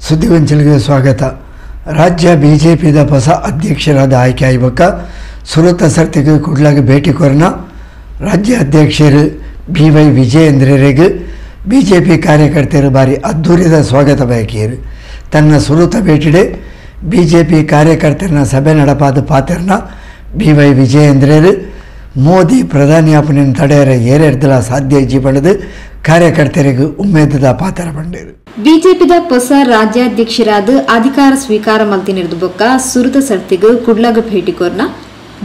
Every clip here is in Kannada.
ಸುದ್ದಿವಂಚಲಿಗೆ ಸ್ವಾಗತ. ರಾಜ್ಯ ಬಿಜೆಪಿದ ಹೊಸ ಅಧ್ಯಕ್ಷರಾದ ಆಯ್ಕೆಯಾಗುವಾಗ ಸುರತ ಸರ್ತಿಗೆ ಕುಡ್ಲಾಗ ಭೇಟಿ ಕೊರನ ರಾಜ್ಯ ಅಧ್ಯಕ್ಷರು BY ವಿಜಯೇಂದ್ರರಿಗೆ ಬಿಜೆಪಿ ಕಾರ್ಯಕರ್ತರು ಭಾರಿ ಅದ್ದೂರಿದ ಸ್ವಾಗತ ಬಯಕಿಯರು. ತನ್ನ ಸುರತ ಭೇಟಿಡೆ ಬಿಜೆಪಿ ಕಾರ್ಯಕರ್ತರನ್ನ ಸಭೆ ನಡಪಾದ ಪಾತ್ರನ BY ವಿಜಯೇಂದ್ರರು ಮೋದಿ ಪ್ರಧಾನಿಯಾಪನ ತಡೆಯರ ಏರೆಡ್ದಲ ಸಾಧ್ಯ ಇಜ್ಜಿ ಪಡೆದು ಕಾರ್ಯಕರ್ತರಿಗೆ ಉಮ್ಮೇದದ ಪಾತ್ರ ಪಂಡರು. ಬಿಜೆಪಿದ ಹೊಸ ರಾಜ್ಯಾಧ್ಯಕ್ಷರಾದ ಅಧಿಕಾರ ಸ್ವೀಕಾರ ಮಲ್ತಿನಿರ್ದು ಬೊಕ್ಕ ಸುರತ ಸರ್ತಿಗೆ ಕುಡ್ಲಾಗ ಭೇಟಿ ಕೊರ್ನ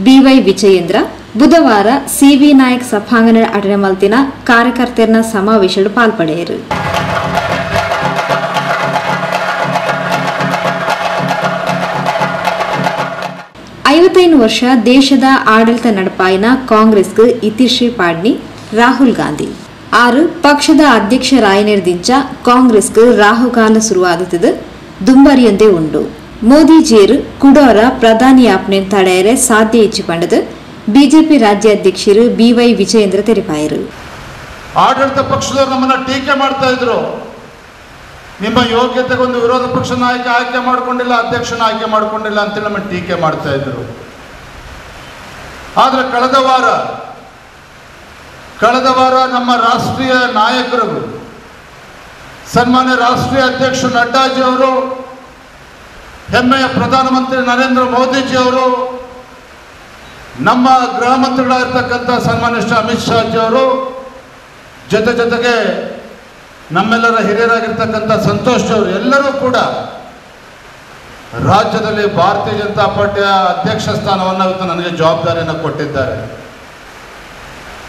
BY ವಿಜಯೇಂದ್ರ ಬುಧವಾರ CV ನಾಯಕ್ ಸಭಾಂಗಣ ಅಟನೆ ಮಲ್ತಿನ ಕಾರ್ಯಕರ್ತರನ ಸಮಾವೇಶದ ಪಾಲ್ಪಡೆಯರು. ಐವತ್ತೈದು ವರ್ಷ ದೇಶದ ಆಡಳಿತ ನಡಪಾಯಿನ ಕಾಂಗ್ರೆಸ್ಗೆ ಇತಿಶ್ರೀ ಪಾಡ್ನಿ ರಾಹುಲ್ ಗಾಂಧಿ ಆರು ಪಕ್ಷದ ಅಧ್ಯಕ್ಷರಾಯನಿರ್ದಿಂಚ ಕಾಂಗ್ರೆಸ್ಗೆ ರಾಹುಕಾಲ ಶುರುವಾದುತ್ತದೆ ದುಂಬರಿಯೊಂದೇ ಉಂಡು. ಮೋದಿಜಿಯರು ಕುಡೋರ ಪ್ರಧಾನಿಯಾಪನೆ ತಡೆಯರೆ ಸಾಧ್ಯ ಇಚ್ಚಿ ಪಂಡದು ಬಿಜೆಪಿ ರಾಜ್ಯಾಧ್ಯಕ್ಷರು BY ವಿಜಯೇಂದ್ರ ತೆರಿಪಾಯರು. ಆಡಳಿತ ಪಕ್ಷದವರು ನಮ್ಮನ್ನ ಟೀಕೆ ಮಾಡ್ತಾ ಇದ್ರು. ನಿಮ್ಮ ಯೋಗ್ಯತೆಗೊಂದು ವಿರೋಧ ಪಕ್ಷ ನಾಯಕ ಆಯ್ಕೆ ಮಾಡಿಕೊಂಡಿಲ್ಲ, ಅಧ್ಯಕ್ಷನ ಆಯ್ಕೆ ಮಾಡಿಕೊಂಡಿಲ್ಲ ಅಂತೇಳಿ ನಮ್ಮನ್ನು ಟೀಕೆ ಮಾಡ್ತಾ ಇದ್ರು. ಆದರೆ ಕಳೆದ ವಾರ ನಮ್ಮ ರಾಷ್ಟ್ರೀಯ ನಾಯಕರು ಸನ್ಮಾನ್ಯ ರಾಷ್ಟ್ರೀಯ ಅಧ್ಯಕ್ಷ ನಡ್ಡಾಜಿ ಅವರು, ಹೆಮ್ಮೆಯ ಪ್ರಧಾನಮಂತ್ರಿ ನರೇಂದ್ರ ಮೋದಿಜಿ ಅವರು, ನಮ್ಮ ಗೃಹ ಮಂತ್ರಿಗಳಾಗಿರ್ತಕ್ಕಂಥ ಸನ್ಮಾನ್ಯ ಶ್ರೀ ಅಮಿತ್ ಶಾಜಿ ಅವರು, ಜೊತೆಗೆ ನಮ್ಮೆಲ್ಲರ ಹಿರಿಯರಾಗಿರ್ತಕ್ಕಂಥ ಸಂತೋಷ್ ಅವರು ಎಲ್ಲರೂ ಕೂಡ ರಾಜ್ಯದಲ್ಲಿ ಭಾರತೀಯ ಜನತಾ ಪಾರ್ಟಿಯ ಅಧ್ಯಕ್ಷ ಸ್ಥಾನವನ್ನು ಇವತ್ತು ನನಗೆ ಜವಾಬ್ದಾರಿಯನ್ನು ಕೊಟ್ಟಿದ್ದಾರೆ.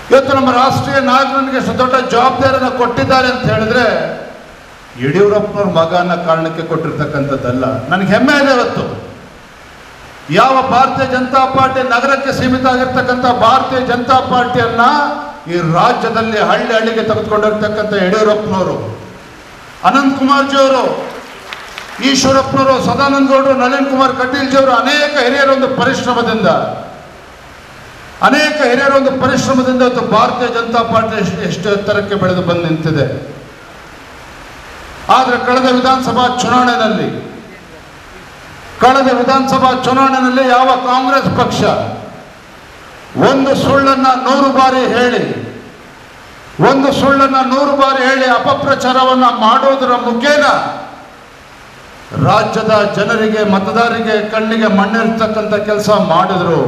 ಇವತ್ತು ನಮ್ಮ ರಾಷ್ಟ್ರೀಯ ನಾಯಕರಿಗೆ ದೊಡ್ಡ ಜವಾಬ್ದಾರಿಯನ್ನು ಕೊಟ್ಟಿದ್ದಾರೆ ಅಂತ ಹೇಳಿದ್ರೆ ಯಡಿಯೂರಪ್ಪನವ್ರ ಮಗ ಅನ್ನೋ ಕಾರಣಕ್ಕೆ ಕೊಟ್ಟಿರ್ತಕ್ಕಂಥದ್ದಲ್ಲ. ನನಗೆ ಹೆಮ್ಮೆ ಇದೆ. ಇವತ್ತು ಯಾವ ಭಾರತೀಯ ಜನತಾ ಪಾರ್ಟಿ ನಗರಕ್ಕೆ ಸೀಮಿತ ಆಗಿರ್ತಕ್ಕಂಥ ಭಾರತೀಯ ಜನತಾ ಪಾರ್ಟಿಯನ್ನ ಈ ರಾಜ್ಯದಲ್ಲಿ ಹಳ್ಳಿಗೆ ತೆಗೆದುಕೊಂಡಿರ್ತಕ್ಕಂಥ ಯಡಿಯೂರಪ್ಪನವರು, ಅನಂತ್ ಕುಮಾರ್ ಜಿ ಅವರು, ಈಶ್ವರಪ್ಪನವರು, ಸದಾನಂದ ಗೌಡರು, ನಳಿನ್ ಕುಮಾರ್ ಕಟೀಲ್ ಜಿ ಅವರು ಅನೇಕ ಹಿರಿಯರ ಒಂದು ಪರಿಶ್ರಮದಿಂದ ಇವತ್ತು ಭಾರತೀಯ ಜನತಾ ಪಾರ್ಟಿ ಎಷ್ಟು ಎತ್ತರಕ್ಕೆ ಬೆಳೆದು ಬಂದು ನಿಂತಿದೆ. ಆದರೆ ಕಳೆದ ವಿಧಾನಸಭಾ ಚುನಾವಣೆಯಲ್ಲಿ ಯಾವ ಕಾಂಗ್ರೆಸ್ ಪಕ್ಷ ಒಂದು ಸುಳ್ಳನ್ನ 100 ಬಾರಿ ಹೇಳಿ ಅಪಪ್ರಚಾರವನ್ನ ಮಾಡೋದರ ಮುಖೇನ ರಾಜ್ಯದ ಜನರಿಗೆ, ಮತದಾರರಿಗೆ ಕಣ್ಣಿಗೆ ಮಣ್ಣಿರ್ತಕ್ಕಂಥ ಕೆಲಸ ಮಾಡಿದ್ರು.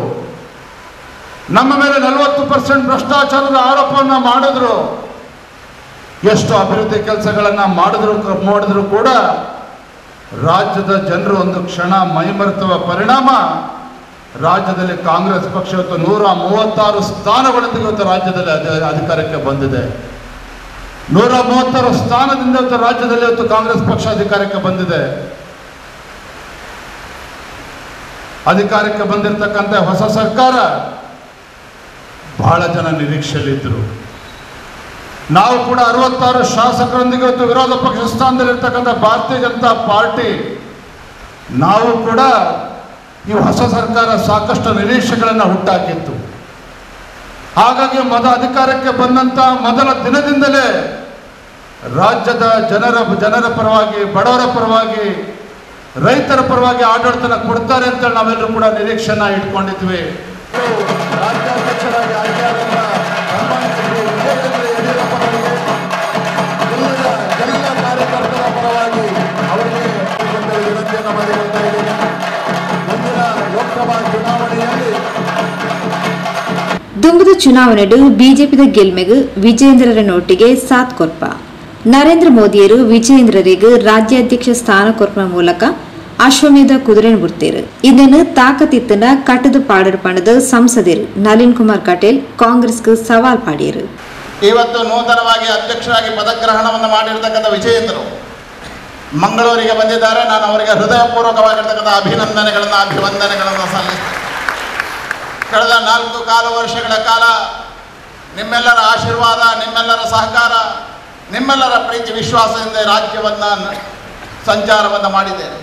ನಮ್ಮ ಮೇಲೆ 40% ಭ್ರಷ್ಟಾಚಾರದ ಆರೋಪವನ್ನು ಮಾಡಿದ್ರು. ಎಷ್ಟು ಅಭಿವೃದ್ಧಿ ಕೆಲಸಗಳನ್ನ ಮಾಡಿದ್ರು ಕೂಡ ರಾಜ್ಯದ ಜನರು ಒಂದು ಕ್ಷಣ ಮೈಮರೆತುವ ಪರಿಣಾಮ ರಾಜ್ಯದಲ್ಲಿ ಕಾಂಗ್ರೆಸ್ ಪಕ್ಷ ಇವತ್ತು 136 ಸ್ಥಾನಗಳೊಂದಿಗೆ ಇವತ್ತು ರಾಜ್ಯದಲ್ಲಿ ಅಧಿಕಾರಕ್ಕೆ ಬಂದಿದೆ. 136 ಸ್ಥಾನದಿಂದ ಇವತ್ತು ರಾಜ್ಯದಲ್ಲಿ ಇವತ್ತು ಕಾಂಗ್ರೆಸ್ ಪಕ್ಷ ಅಧಿಕಾರಕ್ಕೆ ಬಂದಿದೆ. ಅಧಿಕಾರಕ್ಕೆ ಬಂದಿರತಕ್ಕಂಥ ಹೊಸ ಸರ್ಕಾರ ಬಹಳ ಜನ ನಿರೀಕ್ಷೆಯಲ್ಲಿದ್ದರು. ನಾವು ಕೂಡ 66 ಶಾಸಕರೊಂದಿಗೆ ಇವತ್ತು ವಿರೋಧ ಪಕ್ಷ ಸ್ಥಾನದಲ್ಲಿರ್ತಕ್ಕಂಥ ಭಾರತೀಯ ಜನತಾ ಪಾರ್ಟಿ ನಾವು ಕೂಡ ಈ ಹೊಸ ಸರ್ಕಾರ ಸಾಕಷ್ಟು ನಿರೀಕ್ಷೆಗಳನ್ನು ಹುಟ್ಟಾಕಿತ್ತು. ಹಾಗಾಗಿ ಅಧಿಕಾರಕ್ಕೆ ಬಂದಂತ ಮೊದಲ ದಿನದಿಂದಲೇ ರಾಜ್ಯದ ಜನರ ಪರವಾಗಿ, ಬಡವರ ಪರವಾಗಿ, ರೈತರ ಪರವಾಗಿ ಆಡಳಿತನ ಕೊಡ್ತಾರೆ ಅಂತ ನಾವೆಲ್ಲರೂ ಕೂಡ ನಿರೀಕ್ಷೆಯನ್ನ ಇಟ್ಕೊಂಡಿದ್ವಿ. ರಾಜ್ಯಾಧ್ಯಕ್ಷರಾಗಿ ಆಯ್ಕೆಯಾದ ಎಲ್ಲ ಕಾರ್ಯಕರ್ತರ ಪರವಾಗಿ ಅವರಿಗೆ ವಿನಂತಿಯನ್ನು ಮಾಡಿಕೊಳ್ತಾ ಇದ್ದೇನೆ. ಮುಂದಿನ ಲೋಕಸಭಾ ಚುನಾವಣೆಯಲ್ಲಿ ದುಂಬದ ಚುನಾವಣೆಡು ಬಿಜೆಪಿದ ಗೆಲ್ಮೆಗೆ ವಿಜಯೇಂದ್ರರ ನೋಟಿಗೆ ಸಾಥ್ ಕೊರ್ಪ ನರೇಂದ್ರ ಮೋದಿಯರು ವಿಜಯೇಂದ್ರರಿಗೆ ರಾಜ್ಯಾಧ್ಯಕ್ಷ ಸ್ಥಾನ ಕೊರ್ಪ ಮೂಲಕ ಅಶ್ವಮೇಧ ಕುದುರೆನ ಬಿಡ್ತೇರು. ಇದನ್ನು ತಾಕತ್ತಿತ್ತನ ಕಟ್ಟದು ಪಾಡರು ಪಣದ ಸಂಸದರು ನಳಿನ್ ಕುಮಾರ್ ಕಟೀಲ್ ಕಾಂಗ್ರೆಸ್ಗೆ ಸವಾಲ್ ಪಾಡಿಯರು. ಇವತ್ತು ನೂತನವಾಗಿ ಅಧ್ಯಕ್ಷರಾಗಿ ಪದಗ್ರಹಣವನ್ನು ಮಾಡಿರ್ತಕ್ಕಂಥ ವಿಜಯೇಂದ್ರ ಮಂಗಳೂರಿಗೆ ಬಂದಿದ್ದಾರೆ. ನಾನು ಅವರಿಗೆ ಹೃದಯಪೂರ್ವಕವಾಗಿರ್ತಕ್ಕಂಥ ಅಭಿವಂದನೆಗಳನ್ನು ಸಲ್ಲಿಸ್ತೇನೆ. ಕಳೆದ 4 ವರ್ಷಗಳ ಕಾಲ ನಿಮ್ಮೆಲ್ಲರ ಆಶೀರ್ವಾದ, ನಿಮ್ಮೆಲ್ಲರ ಸಹಕಾರ, ನಿಮ್ಮೆಲ್ಲರ ಪ್ರೀತಿ ವಿಶ್ವಾಸದಿಂದ ರಾಜ್ಯವನ್ನು ಸಂಚಾರವನ್ನು ಮಾಡಿದ್ದೇನೆ.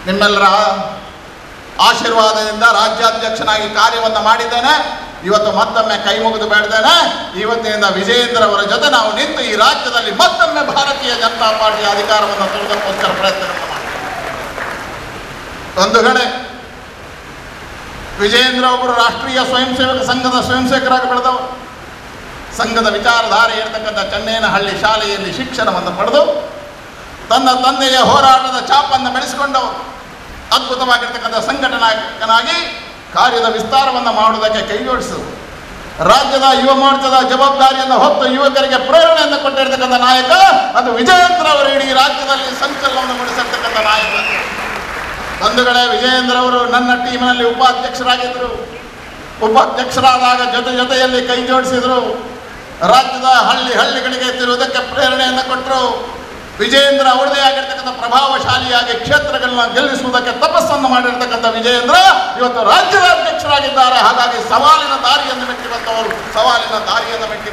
ನಿಮ್ಮೆಲ್ಲರ ಆಶೀರ್ವಾದದಿಂದ ರಾಜ್ಯಾಧ್ಯಕ್ಷನಾಗಿ ಕಾರ್ಯವನ್ನು ಮಾಡಿದ್ದೇನೆ. ಇವತ್ತು ಮತ್ತೊಮ್ಮೆ ಕೈ ಮುಗಿದು ಬೇಡ್ದೇನೆ, ಇವತ್ತಿನಿಂದ ವಿಜಯೇಂದ್ರ ಅವರ ಜೊತೆ ನಾವು ನಿಂತು ಈ ರಾಜ್ಯದಲ್ಲಿ ಮತ್ತೊಮ್ಮೆ ಭಾರತೀಯ ಜನತಾ ಪಾರ್ಟಿಯ ಅಧಿಕಾರವನ್ನು ತರುವುದಕ್ಕೋಸ್ಕರ ಪ್ರಯತ್ನಗಳನ್ನು ಮಾಡಿ. ಒಂದು ಕಡೆ ವಿಜಯೇಂದ್ರ ಒಬ್ಬರು ರಾಷ್ಟ್ರೀಯ ಸ್ವಯಂ ಸೇವಕ ಸಂಘದ ಸ್ವಯಂ ಸೇವಕರಾಗಿ ಬೆಳೆದವರು. ಸಂಘದ ವಿಚಾರಧಾರೆ ಇರತಕ್ಕಂಥ ಚನ್ನೇನಹಳ್ಳಿ ಶಾಲೆಯಲ್ಲಿ ಶಿಕ್ಷಣವನ್ನು ಪಡೆದು ತನ್ನ ತಂದೆಯ ಹೋರಾಟದ ಛಾಪನ್ನು ಬೆಳೆಸಿಕೊಂಡವರು. ಅದ್ಭುತವಾಗಿರ್ತಕ್ಕಂಥ ಸಂಘಟನಾಯಕನಾಗಿ ಕಾರ್ಯದ ವಿಸ್ತಾರವನ್ನು ಮಾಡುವುದಕ್ಕೆ ಕೈಜೋಡಿಸಿದರು. ರಾಜ್ಯದ ಯುವ ಮೋರ್ಚಾದ ಜವಾಬ್ದಾರಿಯನ್ನು ಹೊತ್ತು ಯುವಕರಿಗೆ ಪ್ರೇರಣೆಯನ್ನು ಕೊಟ್ಟಿರ್ತಕ್ಕಂಥ ನಾಯಕ ಅದು ವಿಜಯೇಂದ್ರ ಅವರು. ಇಡೀ ರಾಜ್ಯದಲ್ಲಿ ಸಂಚಲನವನ್ನು ಮೂಡಿಸಿರ್ತಕ್ಕಂಥ ನಾಯಕ. ಬಂಧುಗಳೇ, ವಿಜಯೇಂದ್ರ ಅವರು ನನ್ನ ಟೀಮಿನಲ್ಲಿ ಉಪಾಧ್ಯಕ್ಷರಾಗಿದ್ದರು. ಉಪಾಧ್ಯಕ್ಷರಾದಾಗ ಜೊತೆಯಲ್ಲಿ ಕೈ ಜೋಡಿಸಿದರು. ರಾಜ್ಯದ ಹಳ್ಳಿಗಳಿಗೆ ತಿರುವುದಕ್ಕೆ ಪ್ರೇರಣೆಯನ್ನು ಕೊಟ್ಟರು. ವಿಜಯೇಂದ್ರ ಅವರದೇ ಆಗಿರ್ತಕ್ಕಂಥ ಪ್ರಭಾವಶಾಲಿಯಾಗಿ ಕ್ಷೇತ್ರಗಳನ್ನ ಗೆಲ್ಲಿಸುವುದಕ್ಕೆ ತಪಸ್ಸನ್ನು ಮಾಡಿರ್ತಕ್ಕಂಥ ವಿಜಯೇಂದ್ರ ಇವತ್ತು ರಾಜ್ಯದ ಅಧ್ಯಕ್ಷರಾಗಿದ್ದಾರೆ. ಹಾಗಾಗಿ ಸವಾಲಿನ ದಾರಿಯನ್ನು ಮೆಟ್ಟಿ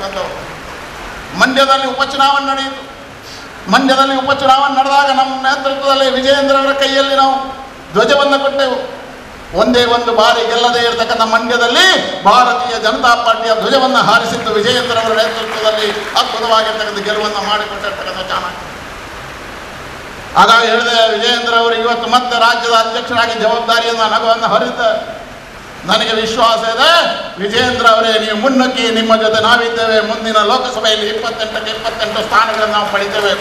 ಬಂದವರು. ಮಂಡ್ಯದಲ್ಲಿ ಉಪಚುನಾವಣೆ ನಡೆಯಿತು. ಮಂಡ್ಯದಲ್ಲಿ ಉಪಚುನಾವಣೆ ನಡೆದಾಗ ನಮ್ಮ ನೇತೃತ್ವದಲ್ಲಿ ವಿಜಯೇಂದ್ರ ಅವರ ಕೈಯಲ್ಲಿ ನಾವು ಧ್ವಜವನ್ನು ಕೊಟ್ಟೆವು. ಒಂದೇ ಒಂದು ಬಾರಿ ಗೆಲ್ಲದೇ ಇರತಕ್ಕಂಥ ಮಂಡ್ಯದಲ್ಲಿ ಭಾರತೀಯ ಜನತಾ ಪಾರ್ಟಿಯ ಧ್ವಜವನ್ನು ಹಾರಿಸಿದ್ದು ವಿಜಯೇಂದ್ರ ಅವರ ನೇತೃತ್ವದಲ್ಲಿ ಅದ್ಭುತವಾಗಿರ್ತಕ್ಕಂಥ ಗೆಲುವನ್ನು ಮಾಡಿಕೊಟ್ಟಿರ್ತಕ್ಕಂಥ ಚಾಣಕ್ಯ. ಹಾಗಾಗಿ ಹೇಳಿದೆ, ವಿಜಯೇಂದ್ರ ಅವರು ಇವತ್ತು ಮತ್ತೆ ರಾಜ್ಯದ ಅಧ್ಯಕ್ಷರಾಗಿ ಜವಾಬ್ದಾರಿಯನ್ನು ನಗವನ್ನು ಹೊರಿದ್ದಾರೆ. ನನಗೆ ವಿಶ್ವಾಸ ಇದೆ, ವಿಜಯೇಂದ್ರ ಅವರೇ ನೀವು ಮುನ್ನುಗ್ಗಿ, ನಿಮ್ಮ ಜೊತೆ ನಾವಿದ್ದೇವೆ. ಮುಂದಿನ ಲೋಕಸಭೆಯಲ್ಲಿ 28ಕ್ಕೆ 28 ಸ್ಥಾನಗಳನ್ನು ನಾವು ಪಡಿತೇವೆ.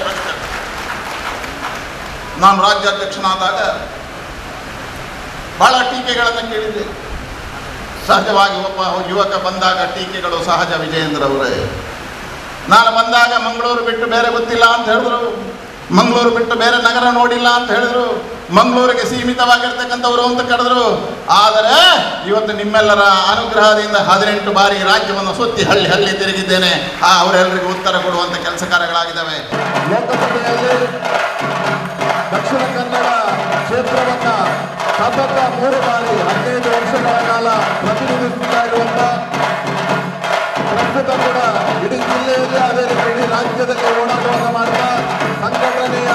ನಾನು ರಾಜ್ಯಾಧ್ಯಕ್ಷನಾದಾಗ ಬಹಳ ಟೀಕೆಗಳನ್ನು ಕೇಳಿದ್ದೆ. ಸಹಜವಾಗಿ ಒಬ್ಬ ಯುವಕ ಬಂದಾಗ ಟೀಕೆಗಳು ಸಹಜ. ವಿಜಯೇಂದ್ರ ಅವರೇ, ನಾನು ಬಂದಾಗ ಮಂಗಳೂರು ಬಿಟ್ಟು ಬೇರೆ ಗೊತ್ತಿಲ್ಲ ಅಂತ ಹೇಳಿದ್ರು, ಮಂಗಳೂರು ಬಿಟ್ಟು ಬೇರೆ ನಗರ ನೋಡಿಲ್ಲ ಅಂತ ಹೇಳಿದ್ರು, ಮಂಗಳೂರಿಗೆ ಸೀಮಿತವಾಗಿರ್ತಕ್ಕಂಥವ್ರು ಅಂತ ಕರೆದ್ರು. ಆದರೆ ಇವತ್ತು ನಿಮ್ಮೆಲ್ಲರ ಅನುಗ್ರಹದಿಂದ 18 ಬಾರಿ ರಾಜ್ಯವನ್ನು ಸುತ್ತಿ ಹಳ್ಳಿ ತಿರುಗಿದ್ದೇನೆ. ಅವರೆಲ್ಲರಿಗೂ ಉತ್ತರ ಕೊಡುವಂಥ ಕೆಲಸ ಕಾರ್ಯಗಳಾಗಿದ್ದಾವೆ. ಲೋಕಸಭೆಯಲ್ಲಿ ದಕ್ಷಿಣ ಕನ್ನಡ ಕ್ಷೇತ್ರವನ್ನು ಸತತ 3 ಬಾರಿ 15 ವರ್ಷಗಳ ಕಾಲ ಪ್ರತಿನಿಧಿಸುತ್ತಾ ಇರುವಂಥ, ಪ್ರಸ್ತುತ ಕೂಡ ಇಡೀ ಜಿಲ್ಲೆಯಲ್ಲಿ ಅದೇ ರೀತಿ ಇಡೀ ರಾಜ್ಯದಲ್ಲಿ ಓಡಾಟವನ್ನು ಮಾಡ್ತಾ ಸಂಘಟನೆಯ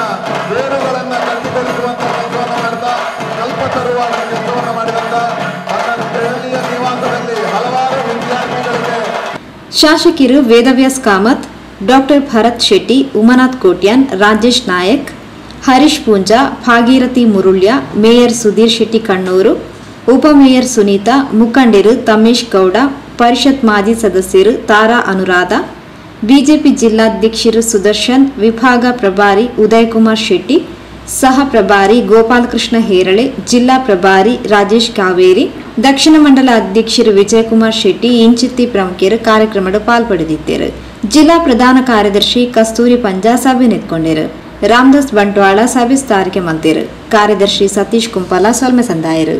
ಬೇರುಗಳನ್ನು ಗಟ್ಟಿಗೊಳಿಸುವಂಥ ಕೆಲಸವನ್ನು ಮಾಡ್ತಾ ಕಲ್ಪತರುವ ಕೆಲಸವನ್ನು ಮಾಡಿದಂಥ ತನ್ನ ದೆಹಲಿಯ ನಿವಾಸದಲ್ಲಿ ಹಲವಾರು ವಿದ್ಯಾರ್ಥಿಗಳಿಗೆ ಶಾಸಕರು ವೇದವ್ಯಾಸ್ ಕಾಮತ್, ಡಾಕ್ಟರ್ ಭರತ್ ಶೆಟ್ಟಿ, ಉಮಾನಾಥ್ ಕೋಟ್ಯಾನ್, ರಾಜೇಶ್ ನಾಯಕ್, ಹರೀಶ್ ಪೂಂಜಾ, ಭಾಗೀರಥಿ ಮುರುಳ್ಯ, ಮೇಯರ್ ಸುಧೀರ್ ಶೆಟ್ಟಿ ಕಣ್ಣೂರು, ಉಪಮೇಯರ್ ಸುನೀತಾ, ಮುಖಂಡರು ತಮೇಶ್ ಗೌಡ, ಪರಿಷತ್ ಮಾಜಿ ಸದಸ್ಯರು ತಾರಾ ಅನುರಾಧ, ಬಿಜೆಪಿ ಜಿಲ್ಲಾಧ್ಯಕ್ಷರು ಸುದರ್ಶನ್, ವಿಭಾಗ ಪ್ರಭಾರಿ ಉದಯಕುಮಾರ್ ಶೆಟ್ಟಿ, ಸಹ ಪ್ರಭಾರಿ ಗೋಪಾಲಕೃಷ್ಣ ಹೇರಳೆ, ಜಿಲ್ಲಾ ಪ್ರಭಾರಿ ರಾಜೇಶ್ ಕಾವೇರಿ, ದಕ್ಷಿಣ ಮಂಡಲ ಅಧ್ಯಕ್ಷರು ವಿಜಯಕುಮಾರ್ ಶೆಟ್ಟಿ ಇಂಚಿತ್ತಿ ಪ್ರಮುಖರು ಕಾರ್ಯಕ್ರಮದ ಪಾಲ್ಪಡೆದಿದ್ದರು. ಜಿಲ್ಲಾ ಪ್ರಧಾನ ಕಾರ್ಯದರ್ಶಿ ಕಸ್ತೂರಿ ಪಂಜಾ ಸಭೆ ನಿಂತ್ಕೊಂಡರು. ರಾಮದಾಸ್ ಬಂಟ್ವಾಳ ಸಭೆ ಸ್ಥಾರಿಕೆ ಮಂತಿರು. ಕಾರ್ಯದರ್ಶಿ ಸತೀಶ್ ಕುಂಪಲ ಸೊಲ್ಮೆ ಸಂದಾಯರು.